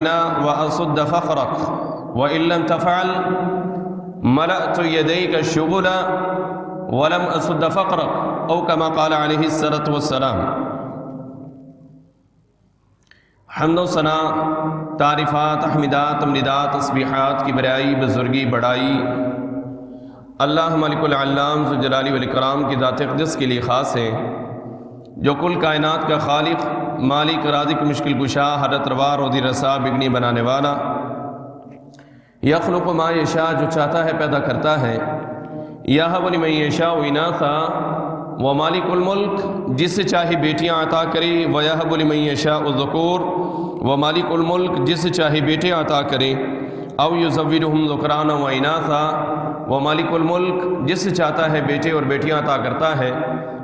وأصد فقرك وإن لم تفعل ملأت يديك الشغل ولم أصد فقرك أو كما قال عليه الصلاة والسلام۔ حمد و ثنا، تعریفات، تحمیدات، تمجیدات، تسبیحات کی بڑائی، بزرگی، بڑائی اللہ مالک العلام ذو الجلال والاکرام کی ذات اقدس کے لیے خاص ہے، جو کل کائنات کا خالق، مالک، رازق، مشکل کشا، حدت روا، رودی رسا، بگنی بنانے والا، یخلق ما یشاء، جو چاہتا ہے پیدا کرتا ہے، یہب لمن یشاء اناثا، وہ مالک الملک، جس سے چاہے بیٹیاں عطا کرے، ویہب لمن یشاء الذکور، وہ مالک الملک، جس سے چاہے بیٹے عطا کرے، او یزوجہم ذکرانا و اناثا، وہ مالک الملک، جس سے چاہتا ہے بیٹے اور بیٹیاں عطا کرتا ہے،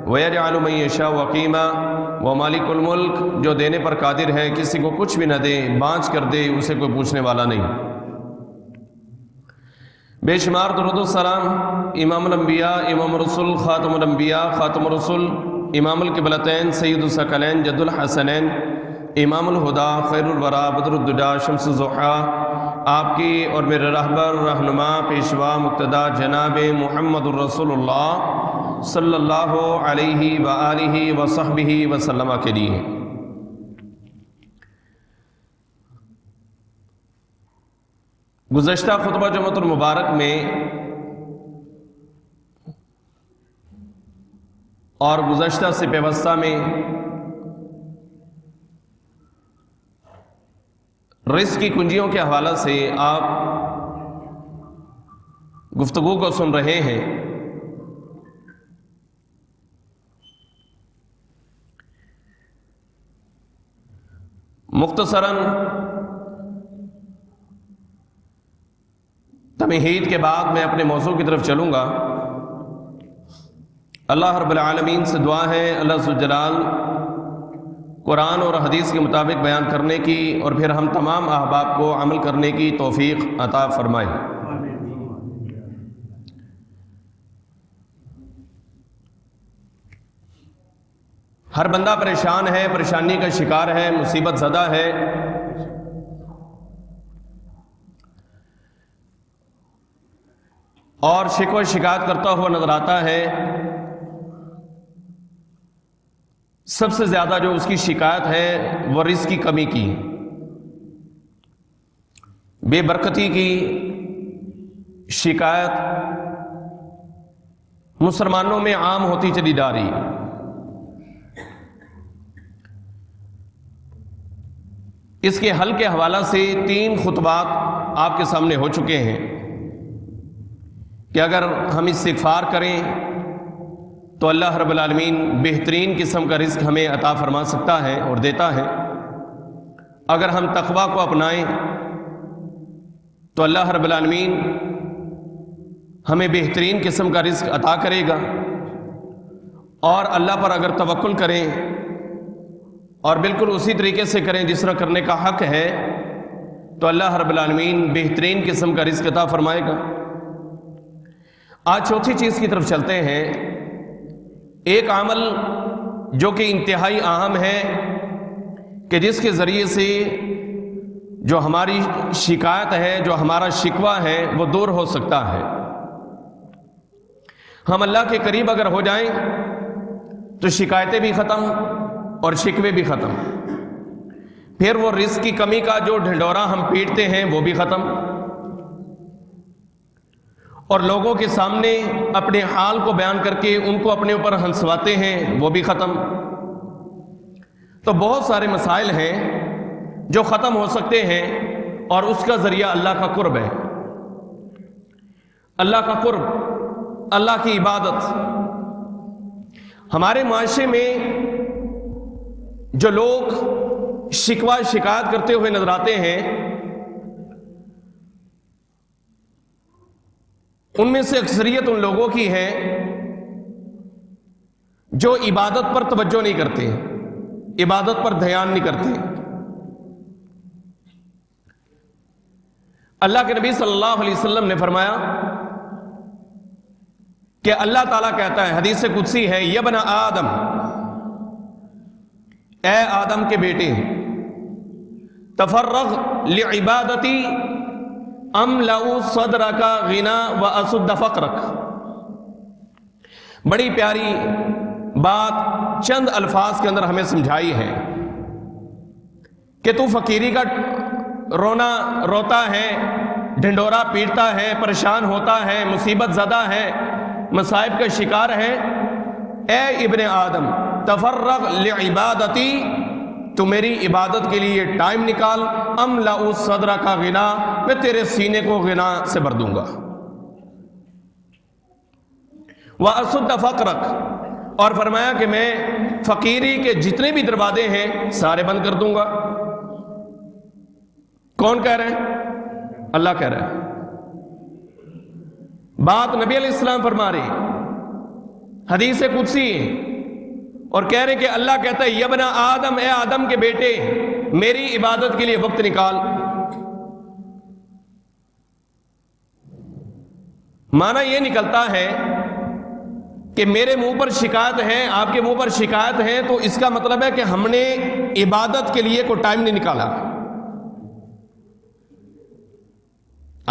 وَيَجْعَلُ مَن يَشَاءُ عَقِيمًا، وہ مالک الملک، جو دینے پر قادر ہے، کسی کو کچھ بھی نہ دے، بانچ کر دے، اسے کوئی پوچھنے والا نہیں۔ بے شمار درود و سلام امام الانبیاء، امام الرسل، خاتم الانبیاء، خاتم الرسل، امام القبلتین، سید الثقلین، جد الحسنین، امام الہدا، خیر الورا، بدر الدجا، شمس الضحیٰ، آپ کی اور میرے رہبر، رہنما، پیشوا، مقتدا جناب محمد الرسول اللہ صلی اللہ علیہ وآلہ وصحبہ وسلم کے لیے۔ گزشتہ خطبہ جمعۃ المبارک میں اور گزشتہ سے پیوستہ میں رزق کی کنجیوں کے حوالے سے آپ گفتگو کو سن رہے ہیں۔ مختصراً تمہید کے بعد میں اپنے موضوع کی طرف چلوں گا۔ اللہ رب العالمین سے دعا ہے اللہ ذو الجلال قرآن اور حدیث کے مطابق بیان کرنے کی اور پھر ہم تمام احباب کو عمل کرنے کی توفیق عطا فرمائے۔ ہر بندہ پریشان ہے، پریشانی کا شکار ہے، مصیبت زدہ ہے، اور شکوہ شکایت کرتا ہوا نظر آتا ہے۔ سب سے زیادہ جو اس کی شکایت ہے وہ رزق کی کمی کی، بے برکتی کی شکایت مسلمانوں میں عام ہوتی چلی جا رہی۔ اس کے حل کے حوالہ سے 3 خطبات آپ کے سامنے ہو چکے ہیں کہ اگر ہم استغفار کریں تو اللہ رب العالمین بہترین قسم کا رزق ہمیں عطا فرما سکتا ہے اور دیتا ہے۔ اگر ہم تقوی کو اپنائیں تو اللہ رب العالمین ہمیں بہترین قسم کا رزق عطا کرے گا، اور اللہ پر اگر توکل کریں اور بالکل اسی طریقے سے کریں جس طرح کرنے کا حق ہے تو اللہ رب العالمین بہترین قسم کا رزق عطا فرمائے گا۔ آج چوتھی چیز کی طرف چلتے ہیں۔ ایک عمل جو کہ انتہائی اہم ہے کہ جس کے ذریعے سے جو ہماری شکایت ہے، جو ہمارا شکوہ ہے، وہ دور ہو سکتا ہے۔ ہم اللہ کے قریب اگر ہو جائیں تو شکایتیں بھی ختم اور شکوے بھی ختم، پھر وہ رزق کی کمی کا جو ڈھنڈورا ہم پیٹتے ہیں وہ بھی ختم، اور لوگوں کے سامنے اپنے حال کو بیان کر کے ان کو اپنے اوپر ہنسواتے ہیں وہ بھی ختم۔ تو بہت سارے مسائل ہیں جو ختم ہو سکتے ہیں، اور اس کا ذریعہ اللہ کا قرب ہے، اللہ کا قرب، اللہ کی عبادت۔ ہمارے معاشرے میں جو لوگ شکوہ شکایت کرتے ہوئے نظر آتے ہیں، ان میں سے اکثریت ان لوگوں کی ہے جو عبادت پر توجہ نہیں کرتے، عبادت پر دھیان نہیں کرتے۔ اللہ کے نبی صلی اللہ علیہ وسلم نے فرمایا کہ اللہ تعالیٰ کہتا ہے، حدیث قدسی ہے، یا ابن آدم، اے آدم کے بیٹے، تفرغ لعبادتی املأ صدرک غنا واسد فقرک. بڑی پیاری بات چند الفاظ کے اندر ہمیں سمجھائی ہے کہ تو فقیری کا رونا روتا ہے، ڈھنڈورا پیٹتا ہے، پریشان ہوتا ہے، مصیبت زدہ ہے، مصائب کا شکار ہے. اے ابن آدم تفرغ لعبادتی، تو میری عبادت کے لیے ٹائم نکال. املأ صدرک غنا، میں تیرے سینے کو غنا سے بھر دوں گا. وَأَسُدَّ فَقْرَكَ، اور فرمایا کہ میں فقیری کے جتنے بھی دروازے ہیں سارے بند کر دوں گا. کون کہہ رہے ہیں؟ اللہ کہہ رہا ہے. بات نبی علیہ السلام فرما رہے ہیں، حدیث قدسی ہے، اور کہہ رہے کہ اللہ کہتا ہے یبن آدم، اے آدم کے بیٹے، میری عبادت کے لیے وقت نکال. معنی یہ نکلتا ہے کہ میرے منہ پر شکایت ہے، آپ کے منہ پر شکایت ہے، تو اس کا مطلب ہے کہ ہم نے عبادت کے لیے کوئی ٹائم نہیں نکالا.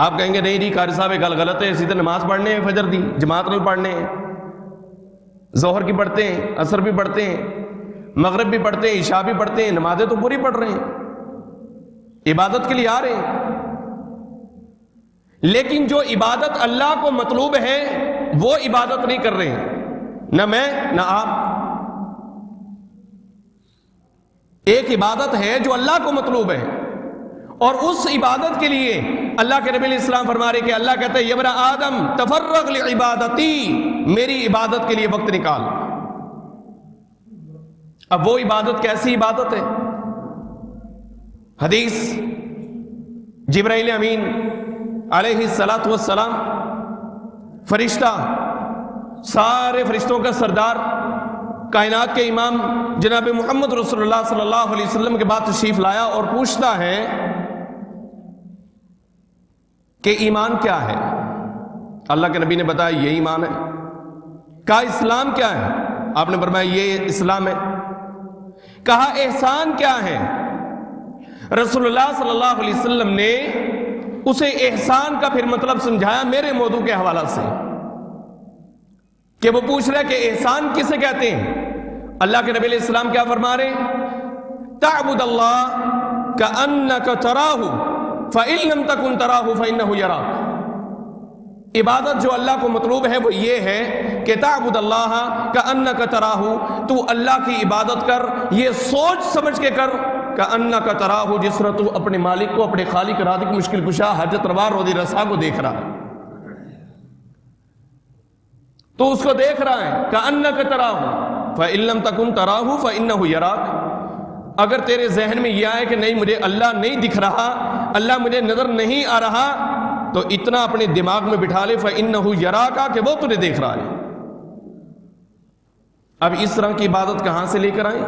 آپ کہیں گے نہیں جی قاری صاحب یہ گل غلط ہے، سیدھے نماز پڑھنے ہیں، فجر دی جماعت نہیں پڑھنے ہیں، ظہر کی پڑھتے ہیں، عصر بھی پڑھتے ہیں، مغرب بھی پڑھتے ہیں، عشاء بھی پڑھتے ہیں، نمازیں تو پوری پڑھ رہے ہیں، عبادت کے لیے آ رہے ہیں. لیکن جو عبادت اللہ کو مطلوب ہے وہ عبادت نہیں کر رہے ہیں، نہ میں نہ آپ. ایک عبادت ہے جو اللہ کو مطلوب ہے، اور اس عبادت کے لیے اللہ کے نبی علیہ السلام فرما رہے کہ اللہ کہتے ہیں یبن آدم تفرغ لعبادتی، میری عبادت کے لیے وقت نکال. اب وہ عبادت کیسی عبادت ہے؟ حدیث جبرائیل امین علیہ الصلاۃ والسلام، فرشتہ، سارے فرشتوں کا سردار، کائنات کے امام جناب محمد رسول اللہ صلی اللہ علیہ وسلم کے بعد تشریف لایا اور پوچھتا ہے کہ ایمان کیا ہے؟ اللہ کے نبی نے بتایا یہ ایمان ہے. کہا اسلام کیا ہے؟ آپ نے فرمایا یہ اسلام ہے. کہا احسان کیا ہے؟ رسول اللہ صلی اللہ علیہ وسلم نے اسے احسان کا پھر مطلب سمجھایا میرے موضوع کے حوالہ سے، کہ وہ پوچھ رہے کہ احسان کسے کہتے ہیں؟ اللہ کے نبی علیہ السلام کیا فرما رہے؟ تعبد اللہ کأنک تراہ فإن لم تکن تراہ فإنہ یراک. عبادت جو اللہ کو مطلوب ہے وہ یہ ہے کہ تعبد اللہ کأنک تراہ، تو اللہ کی عبادت کر، یہ سوچ سمجھ کے کر، کأنک تراہ، جس طرح تو اپنے مالک کو، اپنے خالق رازق مشکل کشا حاجت روا روزی رسا کو دیکھ رہا ہے، تو اس کو دیکھ رہا ہے. کأنک تراہ فإن لم تکن تراہ فإنہ یراک. اگر تیرے ذہن میں یہ آئے کہ نہیں مجھے اللہ نہیں دکھ رہا، اللہ مجھے نظر نہیں آ رہا، تو اتنا اپنے دماغ میں بٹھا لے فإنہ یراک، کہ وہ تجھے دیکھ رہا ہے. اب اس طرح کی عبادت کہاں سے لے کر آئیں؟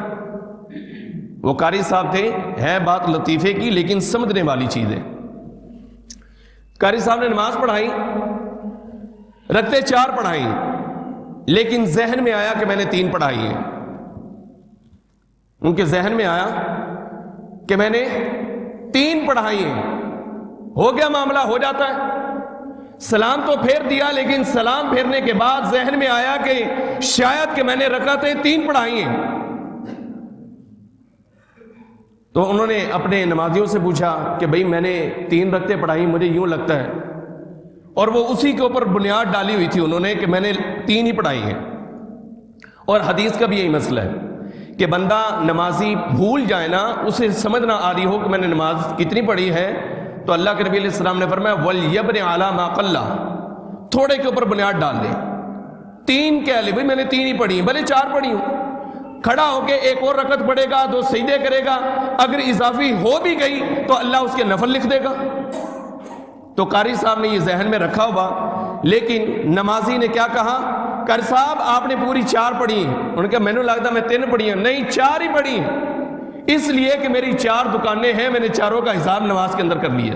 وہ قاری صاحب تھے، ہے بات لطیفے کی لیکن سمجھنے والی چیز ہے. قاری صاحب نے نماز پڑھائی، رکعتیں 4 پڑھائی، لیکن ذہن میں آیا کہ میں نے 3 پڑھائی ہیں. ان کے ذہن میں آیا کہ میں نے 3 پڑھائی ہیں. ہو گیا معاملہ، ہو جاتا ہے. سلام تو پھیر دیا، لیکن سلام پھیرنے کے بعد ذہن میں آیا کہ شاید کہ میں نے رکعتیں 3 پڑھائی ہیں. تو انہوں نے اپنے نمازیوں سے پوچھا کہ بھئی میں نے 3 رکعتیں پڑھائی، مجھے یوں لگتا ہے. اور وہ اسی کے اوپر بنیاد ڈالی ہوئی تھی انہوں نے کہ میں نے 3 ہی پڑھائی ہیں. اور حدیث کا بھی یہی مسئلہ ہے کہ بندہ نمازی بھول جائے نا، اسے سمجھ نہ آ رہی ہو کہ میں نے نماز کتنی پڑھی ہے، تو اللہ کے نبی علیہ السلام نے فرمایا وَلْيَبْنِ عَلَى مَا قَلَّ، تھوڑے کے اوپر بنیاد ڈال دے. 3 کہہ لے، بھئی میں نے 3 ہی پڑھی ہیں، بھلے 4 پڑھی ہوں. کھڑا ہو کے ایک اور رکعت پڑھے گا، 2 سجدے کرے گا، اگر اضافی ہو بھی گئی تو اللہ اس کے نفل لکھ دے گا. تو قاری صاحب نے یہ ذہن میں رکھا ہوا، لیکن نمازی نے کیا کہا؟ قاری صاحب آپ نے پوری 4 پڑھی ہیں. انہوں نے کہا میں نے لگتا میں 3 پڑھی ہیں. نہیں، 4 ہی پڑھی ہیں، اس لیے کہ میری 4 دکانیں ہیں، میں نے چاروں کا حساب نماز کے اندر کر لیا.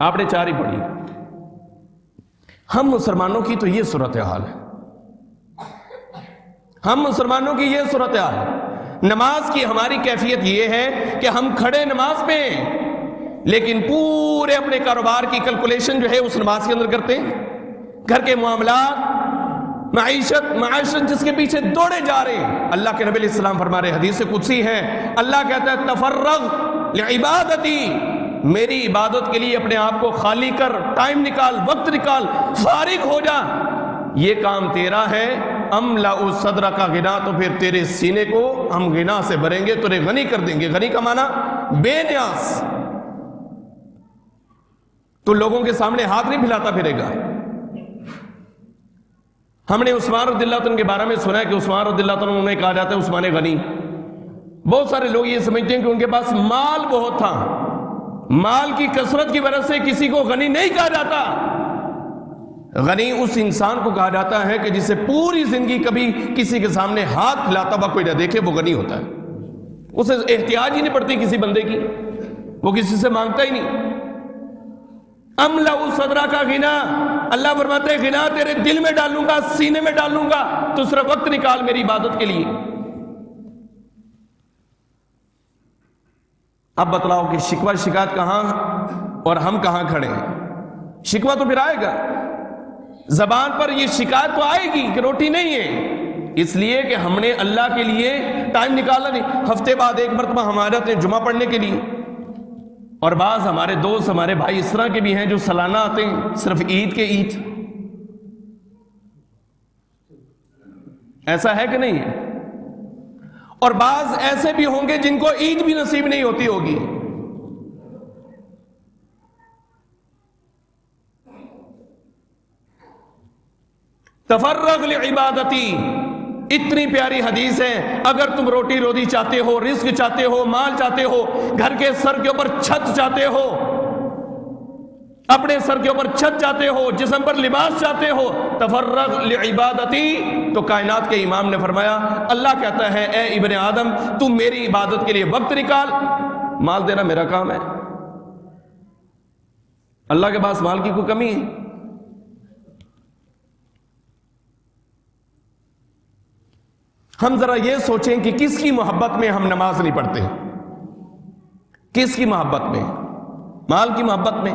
آپ نے 4 ہی پڑھی. ہم مسلمانوں کی تو یہ صورتحال ہے، ہم مسلمانوں کی یہ صورتحال ہے. نماز کی ہماری کیفیت یہ ہے کہ ہم کھڑے نماز پہ ہیں، لیکن پورے اپنے کاروبار کی کیلکولیشن جو ہے اس نماز کے اندر کرتے ہیں، گھر کے معاملات، معیشت جس کے پیچھے دوڑے جا رہے ہیں۔ اللہ کے نبی علیہ السلام فرما رہے، حدیث قدسی ہے، اللہ کہتا ہے تفرغ لعبادتی، میری عبادت کے لیے اپنے آپ کو خالی کر، ٹائم نکال، وقت نکال، فارغ ہو جا، یہ کام تیرا ہے۔ املا صدر کا غنا، تو پھر تیرے سینے کو ہم غنا سے بھریں گے، تجھے غنی کر دیں گے۔ غنی کا معنی بے نیاز، تو لوگوں کے سامنے ہاتھ نہیں پھیلاتا پھرے گا۔ ہم نے عثمان رضی اللہ عنہ کے بارے میں سنا ہے کہ عثمان رضی اللہ عنہ انہیں کہا جاتا ہے عثمان غنی۔ بہت سارے لوگ یہ سمجھتے ہیں کہ ان کے پاس مال بہت تھا، مال کی کثرت کی وجہ سے کسی کو غنی نہیں کہا جاتا۔ غنی اس انسان کو کہا جاتا ہے کہ جسے پوری زندگی کبھی کسی کے سامنے ہاتھ پھیلاتا ہوا کوئی نہ دیکھے، وہ غنی ہوتا ہے۔ اسے احتیاج ہی نہیں پڑتی کسی بندے کی، وہ کسی سے مانگتا ہی نہیں۔ املا صدرہ کا غنا، اللہ فرماتے ہیں غنا تیرے دل میں ڈالوں گا، سینے میں ڈالوں گا، تو صرف وقت نکال میری عبادت کے لیے۔ اب بتلاؤ کہ شکوہ شکایت کہاں اور ہم کہاں کھڑے ہیں؟ شکوہ تو پھر آئے گا، زبان پر یہ شکایت تو آئے گی کہ روٹی نہیں ہے، اس لیے کہ ہم نے اللہ کے لیے ٹائم نکالا نہیں۔ ہفتے بعد ایک مرتبہ ہم آ جاتے ہیں جمعہ پڑھنے کے لیے، اور بعض ہمارے دوست، ہمارے بھائی اس طرح کے بھی ہیں جو سالانہ آتے ہیں صرف عید کے عید۔ ایسا ہے کہ نہیں ہے؟ اور بعض ایسے بھی ہوں گے جن کو عید بھی نصیب نہیں ہوتی ہوگی۔ تفرغ لعبادتی، اتنی پیاری حدیث ہے۔ اگر تم روٹی روزی چاہتے ہو، رزق چاہتے ہو، مال چاہتے ہو، گھر کے سر کے اوپر چھت چاہتے ہو، اپنے سر کے اوپر چھت چاہتے ہو، جسم پر لباس چاہتے ہو، تفرغ لعبادتی، تو کائنات کے امام نے فرمایا، اللہ کہتا ہے اے ابن آدم تم میری عبادت کے لیے وقت نکال۔ مال دینا میرا کام ہے، اللہ کے پاس مال کی کوئی کمی ہے؟ ہم ذرا یہ سوچیں کہ کس کی محبت میں ہم نماز نہیں پڑھتے؟ کس کی محبت میں؟ مال کی محبت میں؟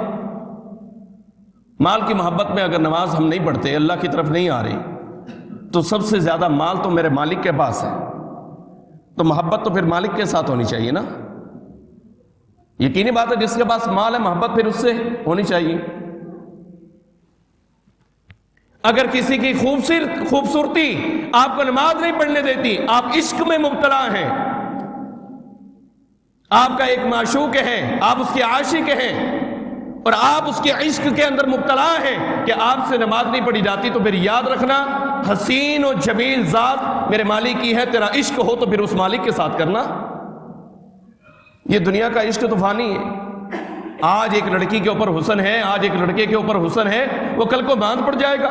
مال کی محبت میں اگر نماز ہم نہیں پڑھتے، اللہ کی طرف نہیں آ رہی، تو سب سے زیادہ مال تو میرے مالک کے پاس ہے، تو محبت تو پھر مالک کے ساتھ ہونی چاہیے نا۔ یقینی بات ہے جس کے پاس مال ہے محبت پھر اس سے ہونی چاہیے۔ اگر کسی کی خوبصورتی آپ کو نماز نہیں پڑھنے دیتی، آپ عشق میں مبتلا ہیں، آپ کا ایک معشوق ہے، آپ اس کے عاشق ہیں، اور آپ اس کے عشق کے اندر مبتلا ہیں کہ آپ سے نماز نہیں پڑھی جاتی، تو پھر یاد رکھنا حسین و جمیل ذات میرے مالک کی ہے، تیرا عشق ہو تو پھر اس مالک کے ساتھ کرنا۔ یہ دنیا کا عشق تو فانی ہے۔ آج ایک لڑکی کے اوپر حسن ہے، آج ایک لڑکے کے اوپر حسن ہے، وہ کل کو باندھ پڑ جائے گا۔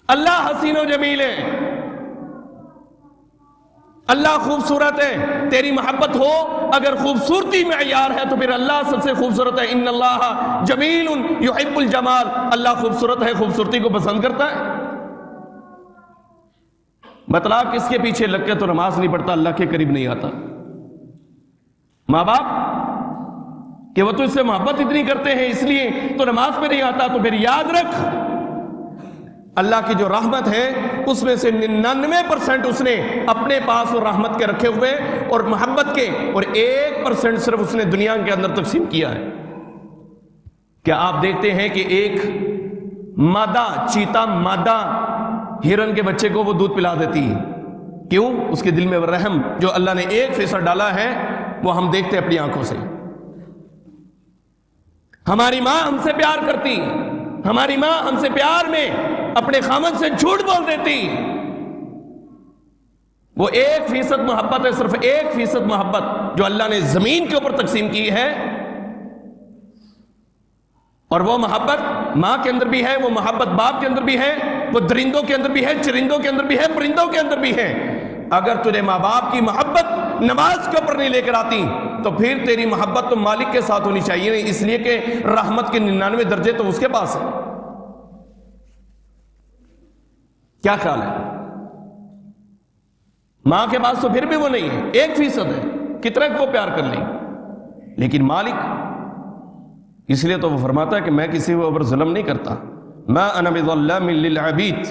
اللہ حسین و جمیل ہے، اللہ خوبصورت ہے، تیری محبت ہو اگر خوبصورتی معیار ہے تو پھر اللہ سب سے خوبصورت ہے۔ ان اللہ جمیل یحب الجمال، اللہ خوبصورت ہے، خوبصورتی کو پسند کرتا ہے۔ بتلا کس کے پیچھے لگ کے تو نماز نہیں پڑھتا، اللہ کے قریب نہیں آتا؟ ماں باپ کہ وہ تو اس سے محبت اتنی کرتے ہیں اس لیے تو نماز پہ نہیں آتا، تو پھر یاد رکھ اللہ کی جو رحمت ہے اس میں سے 99% اس نے اپنے پاس اور رحمت کے رکھے ہوئے اور محبت کے، اور 1% صرف اس نے دنیا کے اندر تقسیم کیا ہے۔ کیا آپ دیکھتے ہیں کہ ایک مادہ چیتا مادہ ہرن کے بچے کو وہ دودھ پلا دیتی ہے؟ کیوں؟ اس کے دل میں وہ رحم جو اللہ نے 1% ڈالا ہے وہ ہم دیکھتے ہیں اپنی آنکھوں سے۔ ہماری ماں ہم سے پیار کرتی، ہماری ماں ہم سے پیار میں اپنے خامن سے جھوٹ بول دیتی، وہ 1% محبت ہے، صرف 1% محبت جو اللہ نے زمین کے اوپر تقسیم کی ہے، اور وہ محبت ماں کے اندر بھی ہے، وہ محبت باپ کے اندر بھی ہے، وہ درندوں کے اندر بھی ہے، چرندوں کے اندر بھی ہے، پرندوں کے اندر بھی ہے۔ اگر تجھے ماں باپ کی محبت نماز کے اوپر نہیں لے کر آتی تو پھر تیری محبت تو مالک کے ساتھ ہونی چاہیے، اس لیے کہ رحمت کے 99 درجے تو اس کے پاس ہے۔ کیا خیال ہے؟ ماں کے پاس تو پھر بھی وہ نہیں ہے، 1% ہے، کتنا کو پیار کر لیں، لیکن مالک، اس لیے تو وہ فرماتا ہے کہ میں کسی کے اوپر ظلم نہیں کرتا، ما انا بظلام للعبید،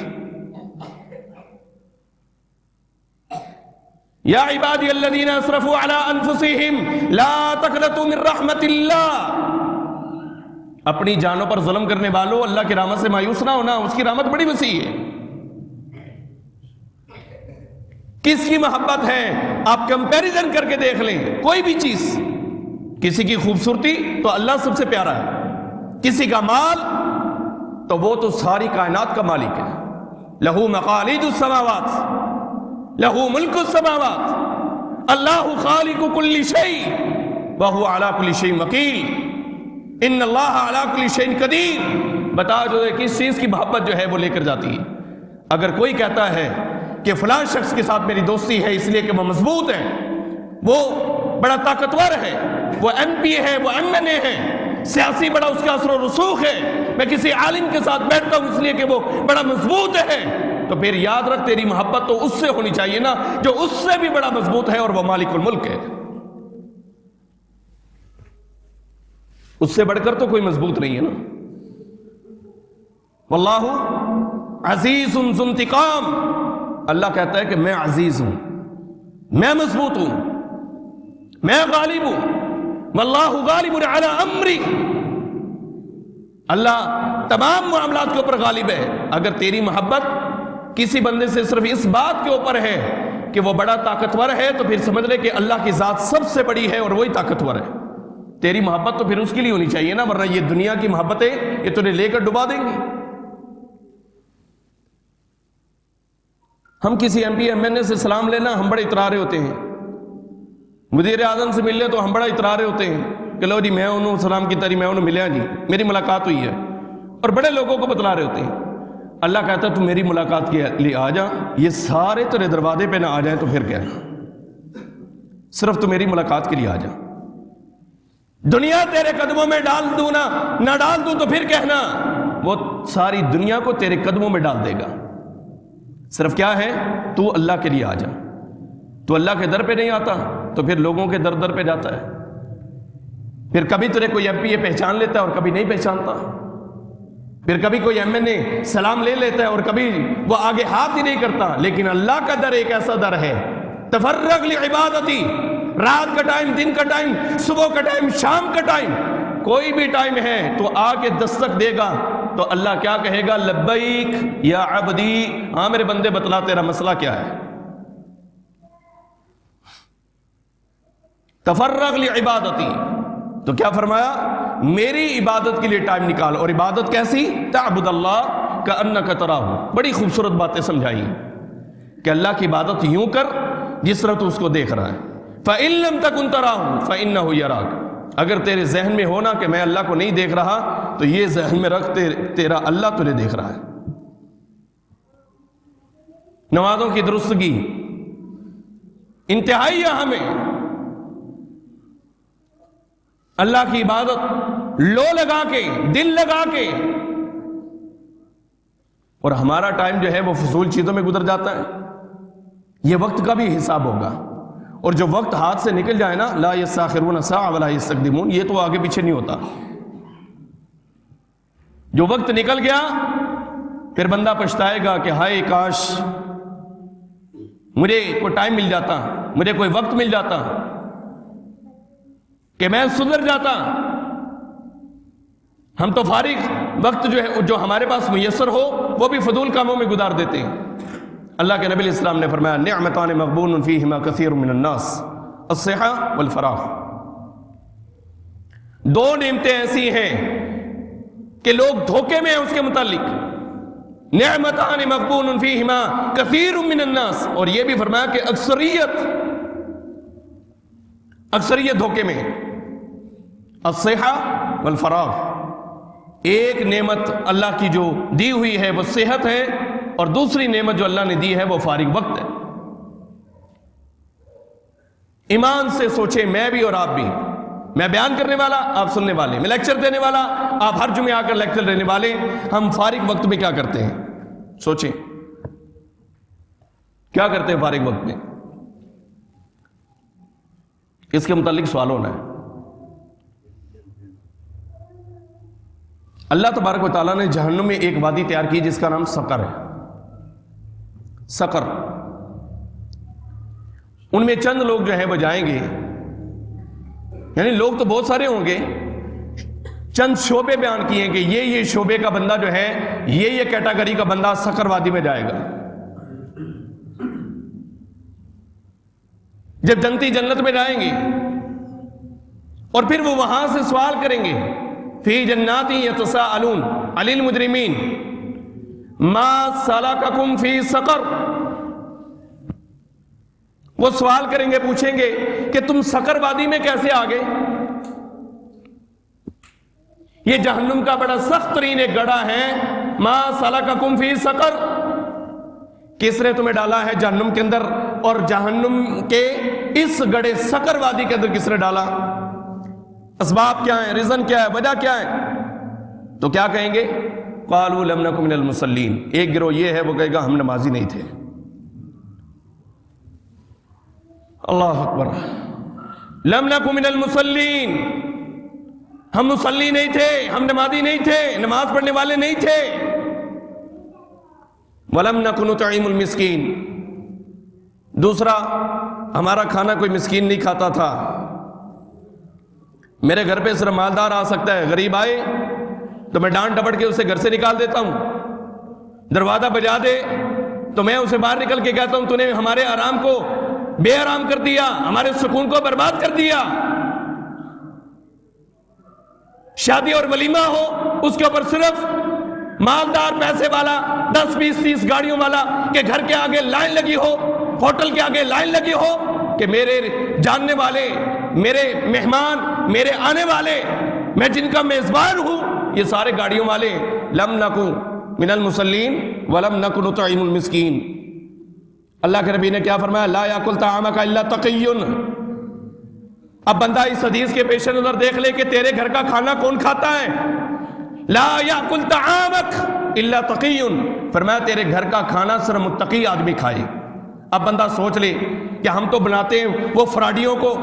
یا عبادی الذین اسرفوا علی انفسہم لا تقنطوا من رحمت اللہ، اپنی جانوں پر ظلم کرنے والوں اللہ کی رحمت سے مایوس نہ ہونا، اس کی رحمت بڑی وسیع ہے۔ کس کی محبت ہے آپ کمپیریزن کر کے دیکھ لیں، کوئی بھی چیز، کسی کی خوبصورتی تو اللہ سب سے پیارا ہے، کسی کا مال تو وہ تو ساری کائنات کا مالک ہے، لہو مقالید السماوات، لہو ملک السماوات، اللہ خالق کل شیء وہو علی کل شیء وکیل، ان اللہ علی کل شیء قدیر۔ بتا جو ہے کس چیز کی محبت جو ہے وہ لے کر جاتی ہے۔ اگر کوئی کہتا ہے کہ فلاں شخص کے ساتھ میری دوستی ہے اس لیے کہ وہ مضبوط ہے، وہ بڑا طاقتور ہے، وہ ایم پی ہے، وہ ایم این اے ہے، سیاسی بڑا اس کا اثر و رسوخ ہے، میں کسی عالم کے ساتھ بیٹھتا ہوں اس لیے کہ وہ بڑا مضبوط ہے، تو پھر یاد رکھ تیری محبت تو اس سے ہونی چاہیے نا جو اس سے بھی بڑا مضبوط ہے اور وہ مالک الملک ہے، اس سے بڑھ کر تو کوئی مضبوط نہیں ہے نا۔ واللہ عزیز ذو انتقام، اللہ کہتا ہے کہ میں عزیز ہوں، میں مضبوط ہوں، میں غالب ہوں، واللہ غالب علی امری، اللہ تمام معاملات کے اوپر غالب ہے۔ اگر تیری محبت کسی بندے سے صرف اس بات کے اوپر ہے کہ وہ بڑا طاقتور ہے تو پھر سمجھ لے کہ اللہ کی ذات سب سے بڑی ہے اور وہی طاقتور ہے، تیری محبت تو پھر اس کے لیے ہونی چاہیے نا، ورنہ یہ دنیا کی محبتیں یہ تجھے لے کر ڈبا دیں گی۔ ہم کسی ایم پی ایم این اے سے سلام لینا ہم بڑے اترارے ہوتے ہیں، وزیر اعظم سے ملنے تو ہم بڑا اترارے ہوتے ہیں کہ لو جی میں انہوں سلام کی تاری، میں انہوں ملیا جی، میری ملاقات ہوئی ہے، اور بڑے لوگوں کو بتلا رہے ہوتے ہیں۔ اللہ کہتا ہے تو میری ملاقات کے لیے آ جا، یہ سارے تیرے دروازے پہ نہ آ جائیں تو پھر کیا، صرف تو میری ملاقات کے لیے آ جا، دنیا تیرے قدموں میں ڈال دوں نہ ڈال دوں تو پھر کہنا، وہ ساری دنیا کو تیرے قدموں میں ڈال دے گا، صرف کیا ہے تو اللہ کے لیے آ جا۔ تو اللہ کے در پہ نہیں آتا تو پھر لوگوں کے در در پہ جاتا ہے، پھر کبھی تیرے کوئی ایم پی اے پہچان لیتا ہے اور کبھی نہیں پہچانتا، پھر کبھی کوئی ایم این اے سلام لے لیتا ہے اور کبھی وہ آگے ہاتھ ہی نہیں کرتا۔ لیکن اللہ کا در ایک ایسا در ہے، تفرغ لعبادتی، رات کا ٹائم، دن کا ٹائم، صبح کا ٹائم، شام کا ٹائم، کوئی بھی ٹائم ہے تو آ کے دستک دے گا تو اللہ کیا کہے گا، لبیک یا عبدی، ہاں میرے بندے بتلا تیرا مسئلہ کیا ہے۔ تفرغ لعبادتی، تو کیا فرمایا، میری عبادت کے لیے ٹائم نکال، اور عبادت کیسی، تعبد اللہ کأنک تراہ، بڑی خوبصورت باتیں سمجھائی کہ اللہ کی عبادت یوں کر جس طرح تو اس کو دیکھ رہا ہے، فَإِن لَمْ تَكُنْ تَرَاهُ فَإِنَّهُ يَرَاكَ، اگر تیرے ذہن میں ہونا کہ میں اللہ کو نہیں دیکھ رہا تو یہ ذہن میں رکھ تیرا اللہ تجھے دیکھ رہا ہے۔ نمازوں کی درستگی انتہائی اہم ہے، اللہ کی عبادت لو لگا کے، دل لگا کے، اور ہمارا ٹائم جو ہے وہ فضول چیزوں میں گزر جاتا ہے۔ یہ وقت کا بھی حساب ہوگا، اور جو وقت ہاتھ سے نکل جائے نا، لا یستاخرون ساعۃ ولا یستقدمون، یہ تو آگے پیچھے نہیں ہوتا۔ جو وقت نکل گیا پھر بندہ پچھتائے گا کہ ہائے کاش مجھے کوئی ٹائم مل جاتا، مجھے کوئی وقت مل جاتا کہ میں سدھر جاتا۔ ہم تو فارغ وقت جو ہے جو ہمارے پاس میسر ہو وہ بھی فضول کاموں میں گزار دیتے ہیں۔ اللہ کے نبی علیہ السلام نے فرمایا، نعمتان مغبون فیہما کثیر من الناس، الصحہ والفراغ، دو نعمتیں ایسی ہیں کہ لوگ دھوکے میں ہیں اس کے متعلق، نعمتان مغبون فیہما کثیر من الناس، اور یہ بھی فرمایا کہ اکثریت دھوکے میں، الصحہ والفراغ، ایک نعمت اللہ کی جو دی ہوئی ہے وہ صحت ہے، اور دوسری نعمت جو اللہ نے دی ہے وہ فارغ وقت ہے۔ ایمان سے سوچیں، میں بھی اور آپ بھی، میں بیان کرنے والا آپ سننے والے، میں لیکچر دینے والا آپ ہر جمعے آ کر لیکچر دینے والے، ہم فارغ وقت میں کیا کرتے ہیں؟ سوچیں، کیا کرتے ہیں فارغ وقت میں؟ اس کے متعلق سوال ہونا ہے۔ اللہ تبارک و تعالیٰ نے جہنم میں ایک وادی تیار کی جس کا نام سقر ہے۔ سقر، ان میں چند لوگ جو ہے وہ جائیں گے، یعنی لوگ تو بہت سارے ہوں گے، چند شعبے بیان کیے کہ یہ شعبے کا بندہ جو ہے، یہ کیٹاگری کا بندہ سقر وادی میں جائے گا۔ جب جنتی جنت میں جائیں گے اور پھر وہ وہاں سے سوال کریں گے، فی جنات یتساءلون عن المجرمین ما سلککم فی سقر، وہ سوال کریں گے، پوچھیں گے کہ تم سقر وادی میں کیسے آ گئے؟ یہ جہنم کا بڑا سخت ترین ایک گڑھا ہے۔ ما سلککم فی سقر، کس نے تمہیں ڈالا ہے جہنم کے اندر، اور جہنم کے اس گڑھے سقر وادی کے اندر کس نے ڈالا؟ اسباب کیا ہیں، ریزن کیا ہے، وجہ کیا ہے؟ تو کیا کہیں گے؟ قالوا لم نکن من المصلین، ایک گروہ یہ ہے وہ کہے گا ہم نمازی نہیں تھے۔ اللہ اکبر، لم نکن من المصلین، ہم مصلی نہیں تھے، ہم نمازی نہیں تھے، نماز پڑھنے والے نہیں تھے۔ وَلَمْ نَكُ نُطْعِمُ الْمِسْكِينَ، دوسرا ہمارا کھانا کوئی مسکین نہیں کھاتا تھا۔ میرے گھر پہ صرف مالدار آ سکتا ہے، غریب آئے تو میں ڈانٹ ڈپٹ کے اسے گھر سے نکال دیتا ہوں، دروازہ بجا دے تو میں اسے باہر نکل کے کہتا ہوں تو نے ہمارے آرام کو بے آرام کر دیا، ہمارے سکون کو برباد کر دیا۔ شادی اور ولیمہ ہو، اس کے اوپر صرف مالدار پیسے والا 10 20 30 گاڑیوں والا کہ گھر کے آگے لائن لگی ہو، ہوٹل کے آگے لائن لگی ہو کہ میرے جاننے والے، میرے مہمان، میرے آنے والے، میں جن کا میزبان ہوں، یہ سارے گاڑیوں والے۔ لم نکو من المصلین ولم نکو نطعم المسکین۔ اللہ کے نبی نے کیا فرمایا؟ لا یاکل طعامک الا تقی۔ اب بندہ اس حدیث کے پیش نظر دیکھ لے کہ تیرے گھر کا کھانا کون کھاتا ہے؟ لا یاکل طعامک الا تقی، فرمایا تیرے گھر کا کھانا صرف متقی آدمی کھائے۔ اب بندہ سوچ لے کہ ہم تو بناتے ہیں وہ فراڈیوں کو،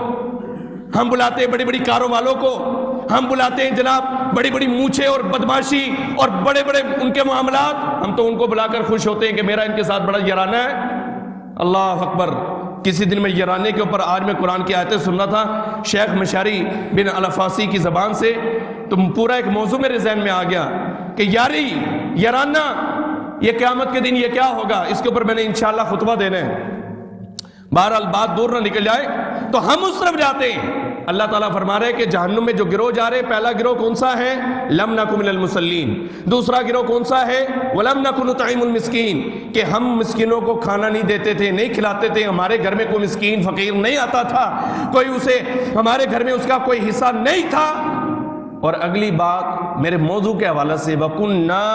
ہم بلاتے ہیں بڑی بڑی کاروں والوں کو، ہم بلاتے ہیں جناب بڑی بڑی مونچھیں اور بدماشی اور بڑے بڑے ان کے معاملات، ہم تو ان کو بلا کر خوش ہوتے ہیں کہ میرا ان کے ساتھ بڑا یارانہ ہے۔ اللہ اکبر، کسی دن میں یارانے کے اوپر آج میں قرآن کی آیتیں سن رہا تھا شیخ مشاری بن الفاسی کی زبان سے، تو پورا ایک موضوع میرے ذہن میں آ گیا کہ یاری، یارانہ، یہ قیامت کے دن یہ کیا ہوگا، اس کے اوپر میں نے انشاءاللہ خطبہ دینا ہے۔ بہرحال بات دور نہ نکل جائے تو ہم اس طرف جاتے ہیں۔ اللہ تعالیٰ فرما رہے کہ جہنم میں جو گروہ جا رہے، پہلا گروہ کون سا ہے؟ لم نکن من المصلین۔ دوسرا گروہ کون سا ہے؟ ولم نکن نطعم المسکین، کہ ہم مسکینوں کو کھانا نہیں دیتے تھے، نہیں کھلاتے تھے، ہمارے گھر میں کوئی مسکین فقیر نہیں آتا تھا، کوئی اسے ہمارے گھر میں اس کا کوئی حصہ نہیں تھا۔ اور اگلی بات میرے موضوع کے حوالے سے، وَكُنَّا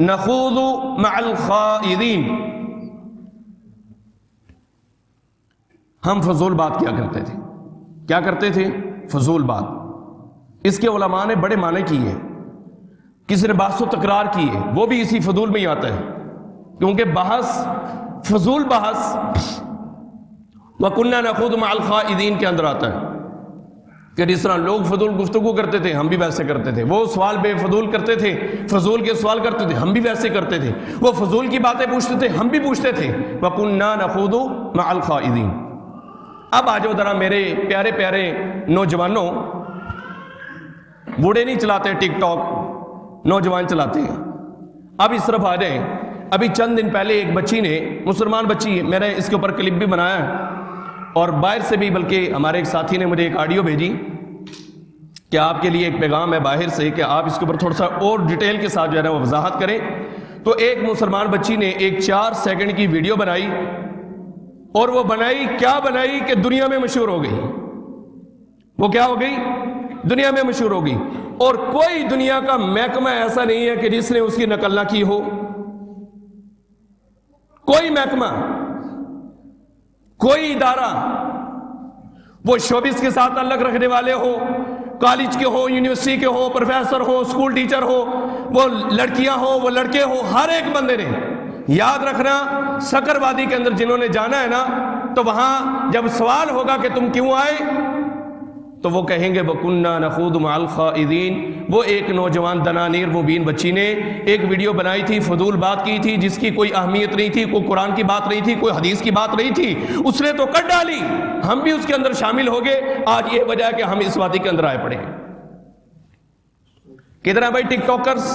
نَخُوضُ مَعَ الْخَائِضِينَ، ہم فضول بات کیا کرتے تھے۔ کیا کرتے تھے؟ فضول بات۔ اس کے علماء نے بڑے معنی کیے، کسی نے بحث و تکرار کی ہے، وہ بھی اسی فضول میں ہی آتا ہے، کیونکہ بحث، فضول بحث وَكُنَّا نَخُوضُ مَعَ الْخَائِضِينَ کے اندر آتا ہے کہ جس طرح لوگ فضول گفتگو کرتے تھے ہم بھی ویسے کرتے تھے، وہ سوال بے فضول کرتے تھے، فضول کے سوال کرتے تھے ہم بھی ویسے کرتے تھے، وہ فضول کی باتیں پوچھتے تھے ہم بھی پوچھتے تھے۔ وَكُنَّا نَخُوضُ مَعَ الْخَائِضِينَ۔ اب آجو ذرا میرے پیارے پیارے نوجوانوں، بوڑھے نہیں چلاتے ٹک ٹاک، نوجوان چلاتے ہیں، اب اس طرف آ جائیں۔ ابھی چند دن پہلے ایک بچی نے، مسلمان بچی، میں نے اس کے اوپر کلپ بھی بنایا ہے، اور باہر سے بھی، بلکہ ہمارے ایک ساتھی نے مجھے ایک آڈیو بھیجی کہ آپ کے لیے ایک پیغام ہے باہر سے کہ آپ اس کے اوپر تھوڑا سا اور ڈیٹیل کے ساتھ جو ہے نا وہ وضاحت کریں۔ تو ایک مسلمان بچی نے ایک 4 سیکنڈ کی ویڈیو بنائی، اور وہ بنائی کیا بنائی کہ دنیا میں مشہور ہو گئی۔ وہ کیا ہو گئی؟ دنیا میں مشہور ہو گئی، اور کوئی دنیا کا محکمہ ایسا نہیں ہے کہ جس نے اس کی نقل نہ کی ہو، کوئی محکمہ، کوئی ادارہ، وہ شوبز کے ساتھ تعلق رکھنے والے ہو، کالج کے ہو، یونیورسٹی کے ہو، پروفیسر ہو، اسکول ٹیچر ہو، وہ لڑکیاں ہو، وہ لڑکے ہو، ہر ایک بندے نے یاد رکھنا سکر وادی کے اندر جنہوں نے جانا ہے نا، تو وہاں جب سوال ہوگا کہ تم کیوں آئے، تو وہ کہیں گے وَكُنَّا نَخُوضُ مَعَ الْخَائِضِينَ۔ وہ ایک نوجوان دنانیر مبین بچی نے ایک ویڈیو بنائی تھی، فضول بات کی تھی، جس کی کوئی اہمیت نہیں تھی، کوئی قرآن کی بات نہیں تھی، کوئی حدیث کی بات نہیں تھی، اس نے تو کر ڈالی، ہم بھی اس کے اندر شامل ہو گئے۔ آج یہ وجہ ہے کہ ہم اس وادی کے اندر آئے پڑے ہیں۔ کدھر ہیں بھائی ٹک ٹاکرز؟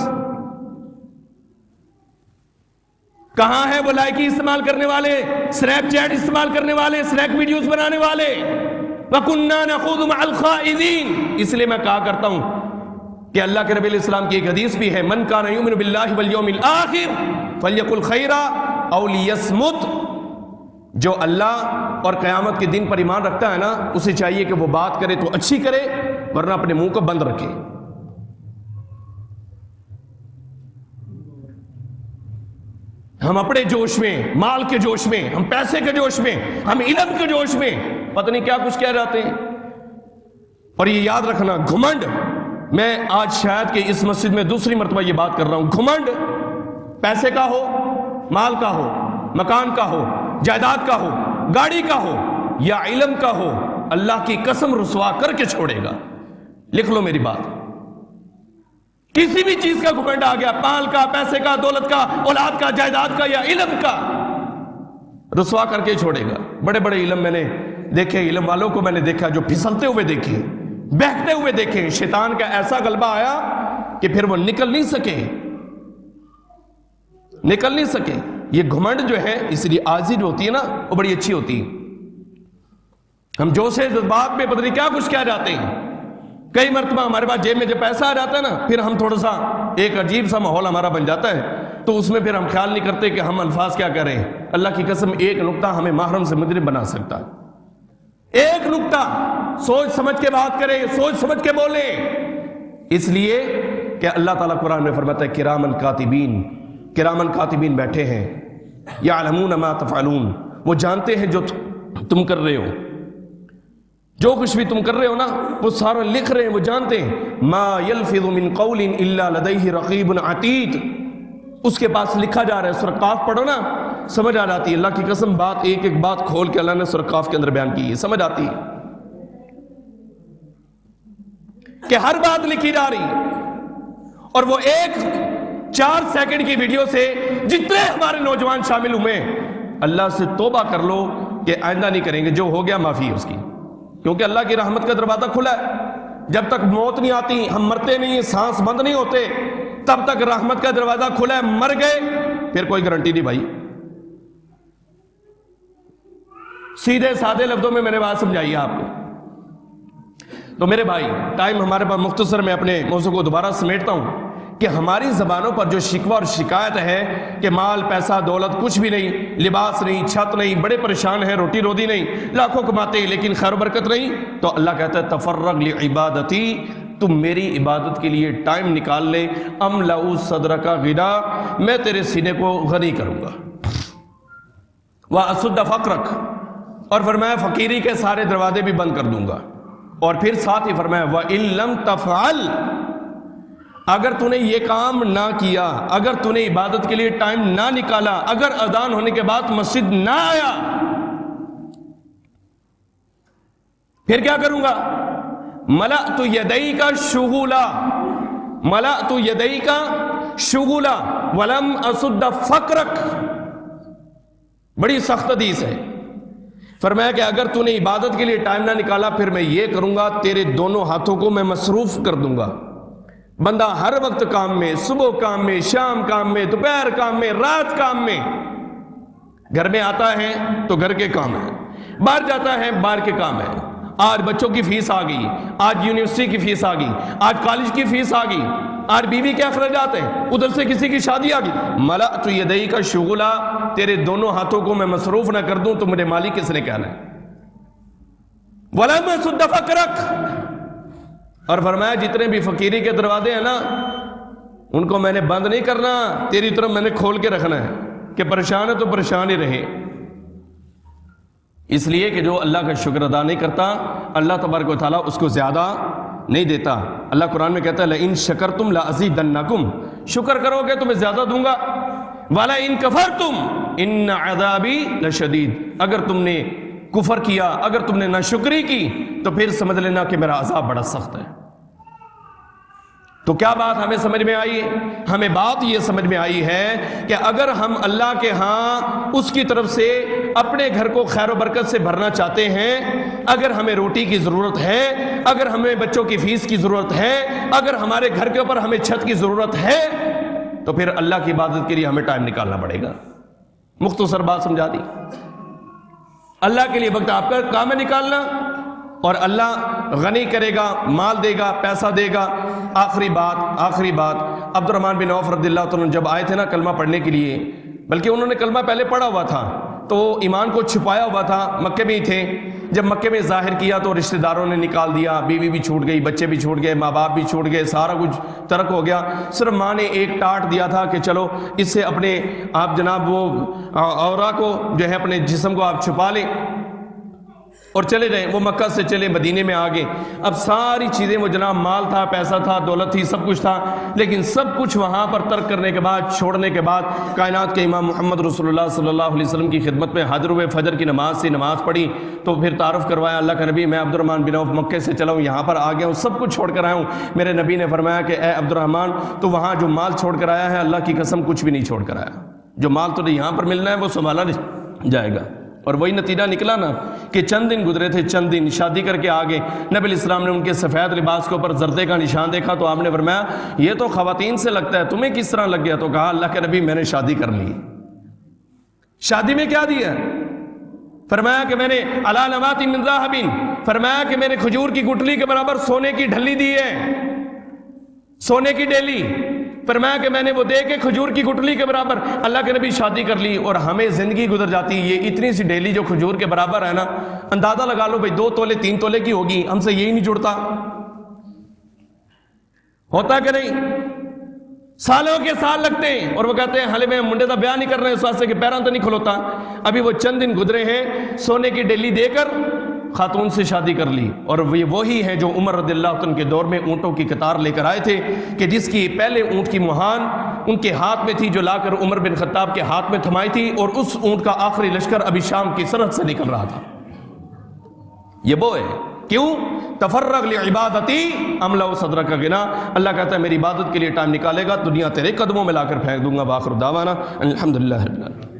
کہاں ہیں وہ لائکی استعمال کرنے والے، سنیپ چیٹ استعمال کرنے والے، سنیک ویڈیوز بنانے والے؟ وَكُنَّا نَخُوضُ مَعَ الْخَائِضِينَ۔ اس لیے میں کہا کرتا ہوں کہ اللہ کے نبی علیہ السلام کی ایک حدیث بھی ہے، من کان یؤمن باللہ والیوم الآخر فلیقل خیرا او لیصمت۔ جو اللہ اور قیامت کے دن پر ایمان رکھتا ہے نا، اسے چاہیے کہ وہ بات کرے تو اچھی کرے، ورنہ اپنے منہ کو بند رکھے۔ ہم اپنے جوش میں، مال کے جوش میں، ہم پیسے کے جوش میں، ہم علم کے جوش میں پتہ نہیں کیا کچھ کہہ جاتے ہیں۔ اور یہ یاد رکھنا، گھمنڈ، میں آج شاید کہ اس مسجد میں دوسری مرتبہ یہ بات کر رہا ہوں، گھمنڈ پیسے کا ہو، مال کا ہو، مکان کا ہو، جائیداد کا ہو، گاڑی کا ہو یا علم کا ہو، اللہ کی قسم رسوا کر کے چھوڑے گا۔ لکھ لو میری بات، کسی بھی چیز کا گھمنڈ آ گیا، مال کا، پیسے کا، دولت کا، اولاد کا، جائیداد کا یا علم کا، رسوا کر کے چھوڑے گا۔ بڑے بڑے علم میں نے دیکھے، علم والوں کو میں نے دیکھا جو پھسلتے ہوئے دیکھے، بہتے ہوئے دیکھے، شیطان کا ایسا غلبہ آیا کہ پھر وہ نکل نہیں سکے، نکل نہیں سکے۔ یہ گھمنڈ جو ہے، اس لیے عاجزی جو ہوتی ہے نا، وہ بڑی اچھی ہوتی ہے۔ ہم جوش جذبات میں پتہ نہیں کیا کچھ کہہ جاتے ہیں۔ کئی مرتبہ ہمارے پاس جیب میں جب پیسہ آ جاتا ہے نا، پھر ہم تھوڑا سا ایک عجیب سا ماحول ہمارا بن جاتا ہے، تو اس میں پھر ہم خیال نہیں کرتے کہ ہم الفاظ کیا کریں۔ اللہ کی قسم ایک نقطہ ہمیں محرم سے مجرم بنا سکتا ہے، ایک نقطہ۔ سوچ سمجھ کے بات کریں، سوچ سمجھ کے بولیں، اس لیے کہ اللہ تعالیٰ قرآن میں فرماتا ہے کرامن کاتبین، کرامن کاتبین بیٹھے ہیں، یعلمون ما تفعلون، وہ جانتے ہیں جو تم کر رہے ہو، جو کچھ بھی تم کر رہے ہو نا، وہ سارا لکھ رہے ہیں، وہ جانتے ہیں۔ ما یلفظ من قول الا لدیہ رقیب عتید، اس کے پاس لکھا جا رہا ہے۔ سورہ قاف پڑھو نا، سمجھ آ جاتی ہے۔ اللہ کی قسم بات ایک ایک بات کھول کے اللہ نے سورہ قاف کے اندر بیان کی ہے، سمجھ آتی ہے کہ ہر بات لکھی جا رہی ہے۔ اور وہ ایک 4 سیکنڈ کی ویڈیو سے جتنے ہمارے نوجوان شامل ہوئے، اللہ سے توبہ کر لو کہ آئندہ نہیں کریں گے، جو ہو گیا معافی ہے اس کی، کیونکہ اللہ کی رحمت کا دروازہ کھلا ہے۔ جب تک موت نہیں آتی، ہم مرتے نہیں، سانس بند نہیں ہوتے، تب تک رحمت کا دروازہ کھلا ہے۔ مر گئے پھر کوئی گارنٹی نہیں بھائی۔ سیدھے سادے لفظوں میں نے بات سمجھائی ہے آپ کو۔ تو میرے بھائی، ٹائم ہمارے پاس مختصر، میں اپنے موضوع کو دوبارہ سمیٹتا ہوں کہ ہماری زبانوں پر جو شکوہ اور شکایت ہے کہ مال، پیسہ، دولت کچھ بھی نہیں، لباس نہیں، چھت نہیں، بڑے پریشان ہیں، روٹی روزی نہیں، لاکھوں کماتے ہیں لیکن خیر و برکت نہیں، تو اللہ کہتا ہے تفرغ لعبادتی، تم میری عبادت کے لیے ٹائم نکال لے، املأ صدرک غنا، میں تیرے سینے کو غنی کروں گا، واسد فقرک، اور فرمایا فقیری کے سارے دروازے بھی بند کر دوں گا، اور پھر ساتھ ہی فرمایا وَإِن لَمْ تَفْعَلْ، اگر تو نے یہ کام نہ کیا، اگر تو نے عبادت کے لیے ٹائم نہ نکالا، اگر اذان ہونے کے بعد مسجد نہ آیا، پھر کیا کروں گا؟ ملأت یدیک شغولا، ملأت یدیک شغولا ولم اسد فقرک، بڑی سخت حدیث ہے۔ فرمایا کہ اگر تو نے عبادت کے لیے ٹائم نہ نکالا، پھر میں یہ کروں گا، تیرے دونوں ہاتھوں کو میں مصروف کر دوں گا۔ بندہ ہر وقت کام میں، صبح کام میں، شام کام میں، دوپہر کام میں، رات کام میں، گھر میں آتا ہے تو گھر کے کام ہے، باہر جاتا ہے باہر کے کام ہے۔ آج بچوں کی فیس آ گئی، آج یونیورسٹی کی فیس آ گئی، آج کالج کی فیس آ گئی، آج بیوی کے اخراجات ہیں، ادھر سے کسی کی شادی آ گئی۔ ملأت یدیک شغلا، تیرے دونوں ہاتھوں کو میں مصروف نہ کر دوں تو میرے مالک کس نے کہنا ہے؟ ولم اسد فقرک، اور فرمایا جتنے بھی فقیری کے دروازے ہیں نا، ان کو میں نے بند نہیں کرنا، تیری طرف میں نے کھول کے رکھنا ہے کہ پریشان ہے تو پریشان ہی رہے۔ اس لیے کہ جو اللہ کا شکر ادا نہیں کرتا، اللہ تبارک و تعالیٰ اس کو زیادہ نہیں دیتا۔ اللہ قرآن میں کہتا ہے لئن شکرتم لازیدنکم، شکر کرو گے تو میں زیادہ دوں گا۔ وَلَئِن كَفَرْتُمْ إِنَّ عَذَابِي لَشَدِيدٌ، اگر تم نے کفر کیا، اگر تم نے ناشکری کی تو پھر سمجھ لینا کہ میرا عذاب بڑا سخت ہے۔ تو کیا بات ہمیں سمجھ میں آئی؟ ہمیں بات یہ سمجھ میں آئی ہے کہ اگر ہم اللہ کے ہاں اس کی طرف سے اپنے گھر کو خیر و برکت سے بھرنا چاہتے ہیں، اگر ہمیں روٹی کی ضرورت ہے، اگر ہمیں بچوں کی فیس کی ضرورت ہے، اگر ہمارے گھر کے اوپر ہمیں چھت کی ضرورت ہے، تو پھر اللہ کی عبادت کے لیے ہمیں ٹائم نکالنا پڑے گا۔ مختصر بات سمجھا دی۔ اللہ کے لیے وقت آپ کا کام ہے نکالنا، اور اللہ غنی کرے گا، مال دے گا، پیسہ دے گا۔ آخری بات عبد الرحمن بن عوف رضی اللہ عنہ جب آئے تھے نا کلمہ پڑھنے کے لیے، بلکہ انہوں نے کلمہ پہلے پڑھا ہوا تھا تو ایمان کو چھپایا ہوا تھا، مکے میں ہی تھے۔ جب مکے میں ظاہر کیا تو رشتہ داروں نے نکال دیا، بیوی بھی چھوٹ گئی، بچے بھی چھوٹ گئے، ماں باپ بھی چھوٹ گئے، سارا کچھ ترک ہو گیا۔ صرف ماں نے ایک ٹاٹ دیا تھا کہ چلو اس سے اپنے آپ جناب وہ عورا کو جو ہے اپنے جسم کو آپ چھپا لیں، اور چلے گئے۔ وہ مکہ سے چلے مدینے میں آگے۔ اب ساری چیزیں وہ جناب مال تھا، پیسہ تھا، دولت تھی، سب کچھ تھا، لیکن سب کچھ وہاں پر ترک کرنے کے بعد، چھوڑنے کے بعد، کائنات کے امام محمد رسول اللہ صلی اللہ علیہ وسلم کی خدمت میں حاضر ہوئے، فجر کی نماز سے نماز پڑھی تو پھر تعارف کروایا، اللہ کا نبی میں عبد الرحمن بن عوف مکے سے چلا ہوں، یہاں پر آ گیا ہوں، سب کچھ چھوڑ کر آیا ہوں۔ میرے نبی نے فرمایا کہ اے عبد الرحمن، تو وہاں جو مال چھوڑ کر آیا ہے اللہ کی قسم کچھ بھی نہیں چھوڑ کر آیا، جو مال تو یہاں پر ملنا ہے وہ سنبھالا جائے گا۔ اور وہی نتیجہ نکلا نا کہ چند دن گزرے تھے، چند دن شادی کر کے آگے، نبی علیہ السلام نے ان کے سفید لباس کے اوپر زردے کا نشان دیکھا تو آپ نے فرمایا یہ تو خواتین سے لگتا ہے، تمہیں کس طرح لگ گیا؟ تو کہا اللہ کے نبی میں نے شادی کر لی۔ شادی میں کیا دیا؟ فرمایا کہ میں نے علی نوات من ذهب، فرمایا کہ میں نے کھجور کی گٹلی کے برابر سونے کی ڈھلی دی ہے، سونے کی ڈیلی۔ فرمایا کہ میں نے وہ دے کے کھجور کی گٹلی کے برابر، اللہ کے نبی شادی کر لی، اور ہمیں زندگی گزر جاتی یہ اتنی سی ڈیلی جو کھجور کے برابر ہے نا، اندازہ لگا لو بھائی 2 تولے 3 تولے کی ہوگی، ہم سے یہی نہیں جڑتا، ہوتا کہ نہیں؟ سالوں کے سال لگتے ہیں، اور وہ کہتے ہیں حالے میں منڈے کا بیاہ نہیں کر رہے ہیں اس واسطے کہ پیران تو نہیں کھلوتا۔ ابھی وہ چند دن گزرے ہیں، سونے کی ڈیلی دے کر خاتون سے شادی کر لی، اور یہ وہی ہے جو عمر رضی اللہ عنہ کے دور میں اونٹوں کی قطار لے کر آئے تھے، کہ جس کی پہلے اونٹ کی مہان ان کے ہاتھ میں تھی جو لا کر عمر بن خطاب کے ہاتھ میں تھمائی تھی، اور اس اونٹ کا آخری لشکر ابھی شام کی سرحد سے نکل رہا تھا۔ یہ وہ ہے، کیوں؟ تفرغ لعبادتی املا صدرک غنا، اللہ کہتا ہے میری عبادت کے لیے ٹائم نکالے گا، دنیا تیرے قدموں میں لا کر پھینک دوں گا۔ وآخر دعوانا الحمدللہ رب العالمین۔